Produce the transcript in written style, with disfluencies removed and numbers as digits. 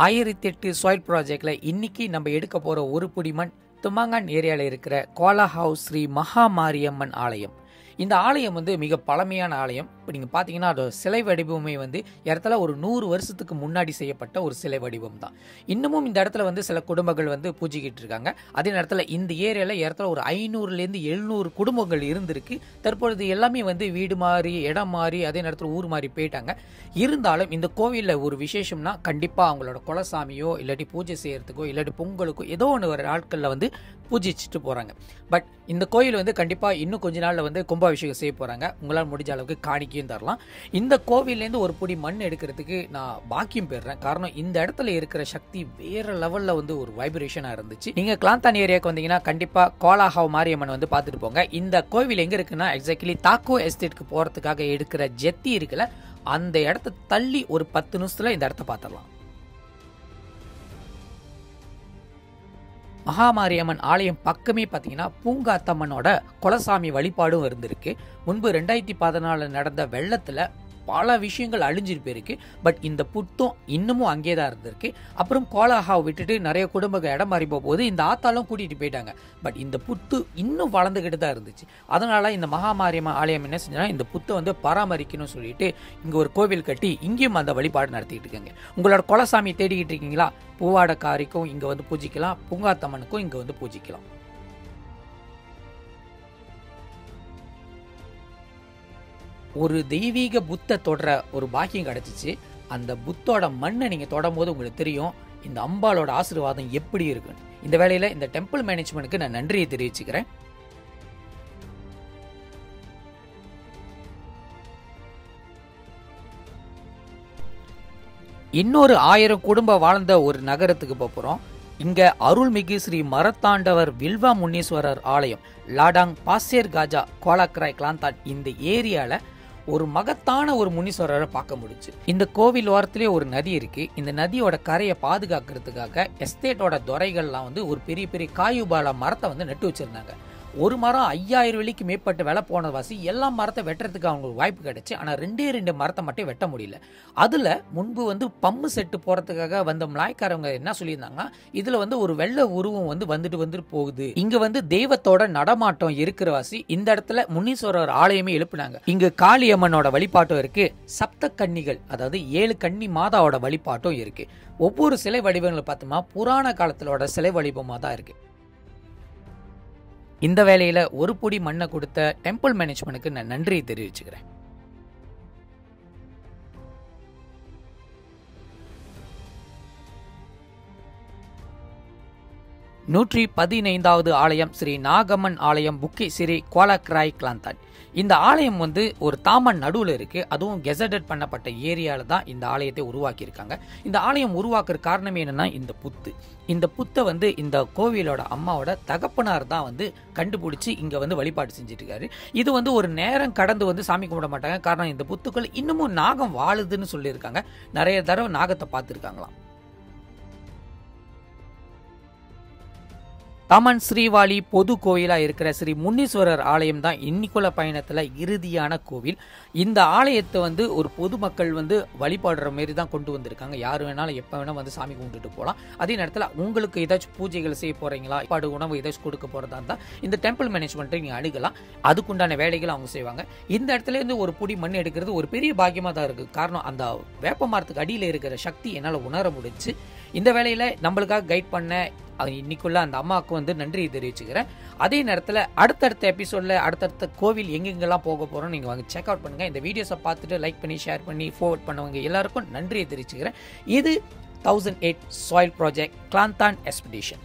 1008 soil ப்ராஜெக்ட்ல இன்னைக்கு நம்ம எடுக்க போற ஒரு புடி மண் துமாங்கான் ஏரியாவில் இருக்கிற கோலா ஹவுஸ் ஸ்ரீ மகா மாரியம்மன் ஆலயம். இந்த ஆலயம் மிக பழமையான ஆலயம். இப்போ நீங்கள் பார்த்தீங்கன்னா அதோட சிலை வடிவமே இடத்துல ஒரு 100 வருஷத்துக்கு முன்னாடி செய்யப்பட்ட ஒரு சிலை வடிவம் தான். இன்னமும் இந்த இடத்துல சில குடும்பங்கள் பூஜிக்கிட்டு இருக்காங்க. அதே நேரத்தில் இந்த ஏரியாவில் இடத்துல ஒரு 500லேருந்து 700 குடும்பங்கள் இருந்திருக்கு. தற்பொழுது எல்லாமே வீடு மாறி இடம் மாறி அதே நேரத்தில் ஊர் மாறி போயிட்டாங்க. இருந்தாலும் இந்த கோவிலில் ஒரு விசேஷம்னா கண்டிப்பாக அவங்களோட குலசாமியோ இல்லாட்டி பூஜை செய்யறதுக்கோ இல்லாட்டி பொங்கலுக்கோ ஏதோ ஒன்று ஒரு நாட்களில் பூஜிச்சுட்டு போகிறாங்க. பட் இந்த கோயில் கண்டிப்பாக இன்னும் கொஞ்ச நாளில் கும்பாபிஷேகம் செய்ய போகிறாங்க. உங்களால் முடிஞ்ச அளவுக்கு காணிக்கையும் தரலாம். இந்த கோவிலேருந்து ஒரு புடி மண் எடுக்கிறதுக்கு நான் பாக்கியம் பெறுறேன். காரணம் இந்த இடத்துல இருக்கிற சக்தி வேற லெவலில் ஒரு வைப்ரேஷனாக இருந்துச்சு. நீங்கள் கிளாந்தான் ஏரியாவுக்கு வந்தீங்கன்னா கண்டிப்பாக கோலா ஹவ் மாரியம்மன் பார்த்துட்டு போங்க. இந்த கோவில் எங்கே இருக்குன்னா எக்ஸாக்ட்லி தாக்கோ எஸ்டேட்டுக்கு போகிறதுக்காக எடுக்கிற ஜெத்தி இருக்குல்ல, அந்த இடத்த தள்ளி ஒரு 10 நிமிஷத்தில் இந்த இடத்த பார்த்துடலாம். மகாமாரியம்மன் ஆலயம் பக்கமே பார்த்தீங்கன்னா பூங்காத்தம்மனோட குலசாமி வழிபாடும் இருந்திருக்கு. முன்பு 2014 நடந்த வெள்ளத்தில் பல விஷயங்கள் அழிஞ்சிட்டு போயிருக்கு. பட் இந்த புத்தும் இன்னமும் அங்கே தான் இருந்திருக்கு. அப்புறம் கோலாஹாவை விட்டுட்டு நிறைய குடும்பங்கள் இடம் மாறி போகும்போது இந்த ஆத்தாலும் கூட்டிகிட்டு போயிட்டாங்க. பட் இந்த புத்து இன்னும் வளர்ந்துக்கிட்டு தான் இருந்துச்சு. அதனால இந்த மகாமாரியம்மன் ஆலயம் என்ன செஞ்சா இந்த புத்தை பராமரிக்கணும்னு சொல்லிட்டு இங்கே ஒரு கோவில் கட்டி இங்கேயும் அந்த வழிபாடு நடத்திட்டு இருக்காங்க. உங்களோட குலசாமி தேடிக்கிட்டு இருக்கீங்களா? பூவாடக்காரிக்கும் இங்கே பூஜிக்கலாம், பூங்காத்தம்மனுக்கும் இங்கே பூஜிக்கலாம். ஒரு தெய்வீக புத்தை தொடர ஒரு பாக்கியம் கிடைச்சிச்சு. அந்த புத்தோட மண்ணை நீங்க தொடும் போது உங்களுக்கு தெரியும் இந்த அம்பாலோட ஆசீர்வாதம் எப்படி இருக்குன்னு. இந்த வேளையில இந்த டெம்பிள் மேனேஜ்மெண்ட்டுக்கு நான் நன்றியை தெரிவிச்சுக்கிறேன். இன்னொரு 1000 குடும்பம் வாழ்ந்த ஒரு நகரத்துக்கு போறோம். இங்க அருள்மிகு ஸ்ரீ மரத்தாண்டவர் வில்வா முன்னீஸ்வரர் ஆலயம் லாடாங் பாசேர் காஜா கோலாக்ராய் கிளாந்தான் இந்த ஏரியால ஒரு மகத்தான ஒரு முனீஸ்வரரை பார்க்க முடிச்சு. இந்த கோவில் ஓரத்திலே ஒரு நதி இருக்கு. இந்த நதியோட கரையை பாதுகாக்கிறதுக்காக எஸ்டேட்டோட துறைகள்லாம் ஒரு பெரிய பெரிய காயுபால மரத்தை நட்டு வச்சிருந்தாங்க. ஒரு மரம் 5000 வெள்ளிக்கு மேற்பட்ட விலை போன வாசி எல்லா மரத்தை வெட்டுறதுக்கு அவங்களுக்கு வாய்ப்பு கிடைச்சு. ஆனால் 2 மரத்தை மட்டும் வெட்ட முடியல. அதில் முன்பு பம்பு செட்டு போகிறதுக்காக வந்த மலாய்க்காரவங்க என்ன சொல்லியிருந்தாங்கன்னா இதில் ஒரு வெள்ளை உருவம் வந்துட்டு போகுது. இங்கே தெய்வத்தோட நடமாட்டம் இருக்கிற வாசி இந்த இடத்துல முனீஸ்வரர் ஆலயமே எழுப்பினாங்க. இங்கு காளியம்மனோட வழிபாட்டும் இருக்கு. சப்த கன்னிகள் அதாவது 7 கன்னி மாதாவோட வழிபாட்டும் இருக்கு. ஒவ்வொரு சிலை வடிவங்களை பார்த்தோம்னா புராண காலத்திலோட சிலை வடிவமாக தான் இருக்கு. இந்த வேலையில ஒரு புடி மண்ணை கொடுத்த டெம்பிள் மேனேஜ்மெண்ட்டுக்கு நான் நன்றியை தெரிவிச்சுக்கிறேன். 115வது ஆலயம் ஸ்ரீ நாகம்மன் ஆலயம் புக்கி ஸ்ரீ கோலாக்ராய் கிளாந்தான். இந்த ஆலயம் ஒரு தாமன் நடுவில் இருக்கு. அதுவும் கெசடட் பண்ணப்பட்ட ஏரியால தான் இந்த ஆலயத்தை உருவாக்கி இருக்காங்க. இந்த ஆலயம் உருவாக்குற காரணம் என்னன்னா இந்த புத்தை இந்த கோவிலோட அம்மாவோட தகப்பனார் தான் கண்டுபிடிச்சு இங்க வழிபாடு செஞ்சுட்டு இருக்காரு. இது ஒரு நேரம் கடந்து சாமி கும்பிட மாட்டாங்க. காரணம் இந்த புத்துக்கள் இன்னமும் நாகம் வாழுதுன்னு சொல்லியிருக்காங்க. நிறைய தடவை நாகத்தை பார்த்துருக்காங்களாம். தமன் ஸ்ரீவாலி பொது கோயிலா இருக்கிற ஸ்ரீ முன்னீஸ்வரர் ஆலயம் தான் இன்னைக்குள்ள பயணத்துல இறுதியான கோவில். இந்த ஆலயத்தை ஒரு பொதுமக்கள் வழிபாடுற மாரி தான் கொண்டு வந்திருக்காங்க. யாரு வேணாலும் எப்ப வேணா சாமி கும்பிட்டுட்டு போகலாம். அதே நேரத்தில் உங்களுக்கு ஏதாச்சும் பூஜைகள் செய்ய போறீங்களா, பாடு உணவு ஏதாச்சும் கொடுக்க போறதா இருந்தா இந்த டெம்பிள் மேனேஜ்மெண்ட்டை நீங்க அணுகலாம். அதுக்குண்டான வேலைகள் அவங்க செய்வாங்க. இந்த இடத்துல இருந்து ஒரு புடி மண் எடுக்கிறது ஒரு பெரிய பாக்கியமா தான் இருக்கு. காரணம் அந்த வேப்ப மரத்துக்கு அடியில் இருக்கிற சக்தி என்னால் உணர முடிச்சு. இந்த வேலையில நம்மளுக்காக கைட் பண்ண இன்னைக்குள்ள அந்த அம்மாவுக்கு நன்றியை தெரிவிச்சுக்கிறேன். அதே நேரத்தில் அடுத்தடுத்த எபிசோட்ல அடுத்தடுத்த கோவில் எங்கெங்கெல்லாம் போக போறோம் நீங்க செக் அவுட் பண்ணுங்க. இந்த வீடியோஸை பார்த்துட்டு லைக் பண்ணி ஷேர் பண்ணி ஃபார்வர்ட் பண்ணவங்க எல்லாருக்கும் நன்றியை தெரிவிச்சுக்கிறேன். இது 1008 சாயில் ப்ராஜெக்ட் கிளாந்தான் எக்ஸ்பெடிஷன்.